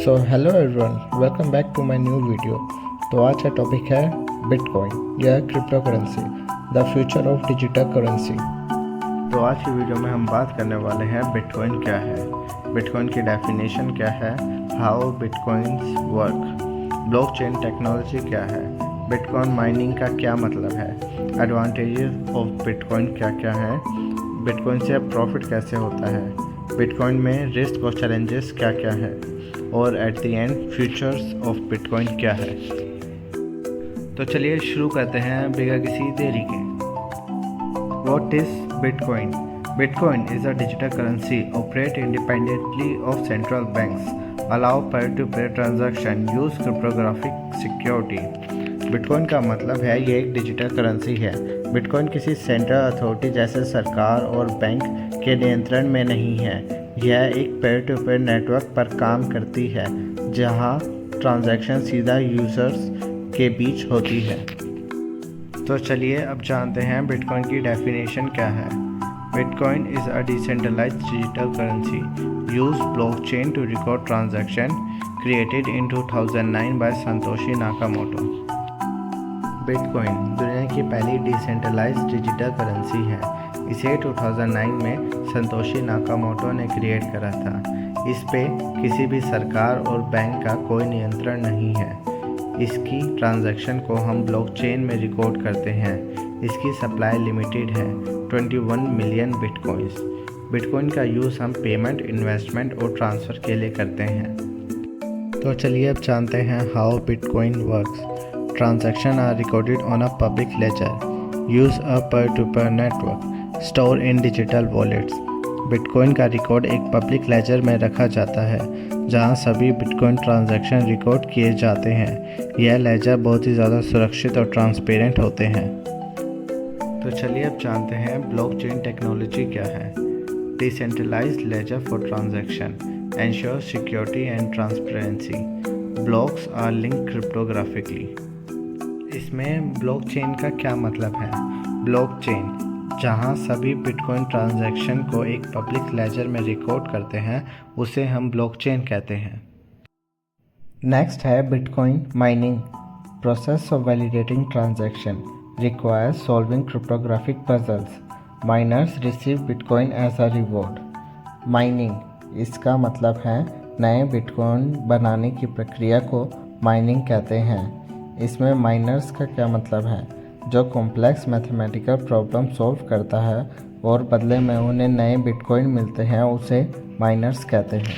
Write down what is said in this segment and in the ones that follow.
So hello everyone, welcome back to my new video. तो आज का टॉपिक है बिटकॉइन या crypto currency, the future of digital currency. तो आज की वीडियो में हम बात करने वाले हैं बिटकॉइन क्या है, बिटकॉइन की डेफिनेशन क्या है, how bitcoins work, blockchain technology क्या है, बिटकॉइन माइनिंग का क्या मतलब है, एडवांटेजेस ऑफ बिटकॉइन क्या क्या है, बिटकॉइन से प्रॉफिट कैसे होता है, बिटकॉइन में रिस्क और चैलेंजेस क्या क्या है, और at the end futures of bitcoin क्या है। तो चलिए शुरू करते हैं बिना किसी देरी के। What is bitcoin? Bitcoin is a digital currency operate independently of central banks, allow peer to peer transaction, use cryptographic security. Bitcoin का मतलब है ये एक डिजिटल करेंसी है। बिटकॉइन किसी सेंट्रल अथॉरिटी जैसे सरकार और बैंक के नियंत्रण में नहीं है। यह एक पेयर टू पेयर नेटवर्क पर काम करती है जहां ट्रांजैक्शन सीधा यूजर्स के बीच होती है। तो चलिए अब जानते हैं बिटकॉइन की डेफिनेशन क्या है। Bitcoin is a decentralised digital currency use blockchain to record transaction, created in 2009 by Satoshi Nakamoto. Bitcoin दुनिया की पहली डिसेंट्रलाइज्ड डिजिटल करेंसी है। इसे 2009 में संतोशी नाकामोटो ने क्रिएट करा था। इस पे किसी भी सरकार और बैंक का कोई नियंत्रण नहीं है। इसकी ट्रांजैक्शन को हम ब्लॉकचेन में रिकॉर्ड करते हैं। इसकी सप्लाई लिमिटेड है 21 मिलियन बिटकॉइंस। बिटकॉइन का यूज़ हम पेमेंट, इन्वेस्टमेंट और ट्रांसफ़र के लिए करते हैं। तो चलिए अब जानते हैं how bitcoin works. Transaction are recorded on a public ledger, use a peer to peer network, store in digital wallets. Bitcoin का रिकॉर्ड एक पब्लिक लेजर में रखा जाता है जहां सभी बिटकॉइन ट्रांजैक्शन रिकॉर्ड किए जाते हैं। यह लेजर बहुत ही ज़्यादा सुरक्षित और ट्रांसपेरेंट होते हैं। तो चलिए अब जानते हैं ब्लॉकचेन टेक्नोलॉजी क्या है। Decentralised ledger for transaction, ensure security and transparency, blocks are link cryptographically. इसमें ब्लॉकचेन का क्या मतलब है? ब्लॉकचेन जहां सभी बिटकॉइन ट्रांजैक्शन को एक पब्लिक लेजर में रिकॉर्ड करते हैं उसे हम ब्लॉकचेन कहते हैं। नेक्स्ट है bitcoin mining, process of validating transaction, requires solving cryptographic puzzles, miners receive bitcoin as a reward. Mining इसका मतलब है नए बिटकॉइन बनाने की प्रक्रिया को माइनिंग कहते हैं। इसमें माइनर्स का क्या मतलब है? जो कॉम्प्लेक्स मैथमेटिकल प्रॉब्लम सॉल्व करता है और बदले में उन्हें नए बिटकॉइन मिलते हैं उसे माइनर्स कहते हैं।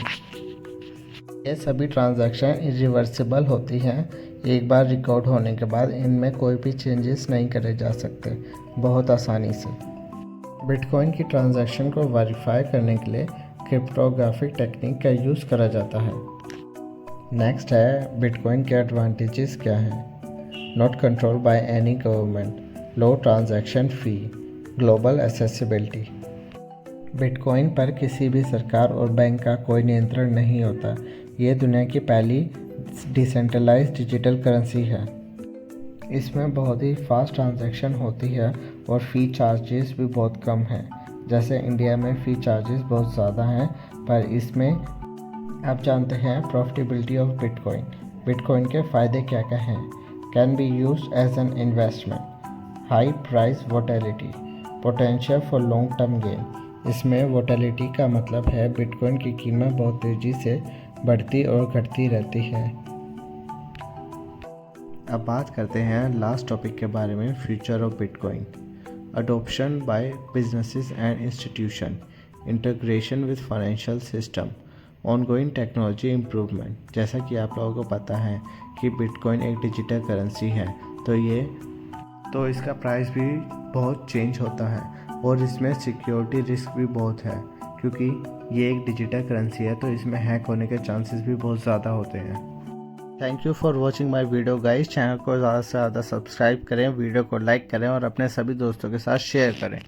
ये सभी ट्रांजैक्शन इरिवर्सिबल होती हैं। एक बार रिकॉर्ड होने के बाद इनमें कोई भी चेंजेस नहीं करे जा सकते बहुत आसानी से। बिटकॉइन की ट्रांजैक्शन को वेरीफाई करने के लिए क्रिप्टोग्राफिक टेक्निक का यूज़ करा जाता है। नेक्स्ट है बिटकॉइन के एडवांटेजेस क्या हैं। Not control by any government, low transaction fee, global accessibility. Bitcoin पर किसी भी सरकार और बैंक का कोई नियंत्रण नहीं होता। ये दुनिया की पहली डिसेंट्रलाइज्ड डिजिटल करेंसी है। इसमें बहुत ही फास्ट ट्रांजैक्शन होती है और फ़ी चार्जेस भी बहुत कम हैं। जैसे इंडिया में फ़ी चार्जेस बहुत ज़्यादा हैं, पर इसमें आप जानते हैं प्रॉफिटेबिलिटी ऑफ बिटकॉइन। बिटकॉइन के फ़ायदे क्या क्या हैं? Can be used as an investment, high price volatility, potential for long term gain. इसमें वोटेलिटी का मतलब है बिटकॉइन की कीमत बहुत तेज़ी से बढ़ती और घटती रहती है। अब बात करते हैं लास्ट टॉपिक के बारे में, future of bitcoin. Adoption by businesses and institution, integration with financial system, ongoing technology improvement. जैसा कि आप लोगों को पता है कि बिटकॉइन एक डिजिटल करेंसी है, तो इसका प्राइस भी बहुत चेंज होता है और इसमें सिक्योरिटी रिस्क भी बहुत है क्योंकि ये एक डिजिटल करेंसी है, तो इसमें हैक होने के चांसेस भी बहुत ज़्यादा होते हैं। Thank you for watching my video guys. Channel को ज़्यादा से ज़्यादा सब्सक्राइब करें, वीडियो को लाइक करें और अपने सभी दोस्तों के साथ शेयर करें।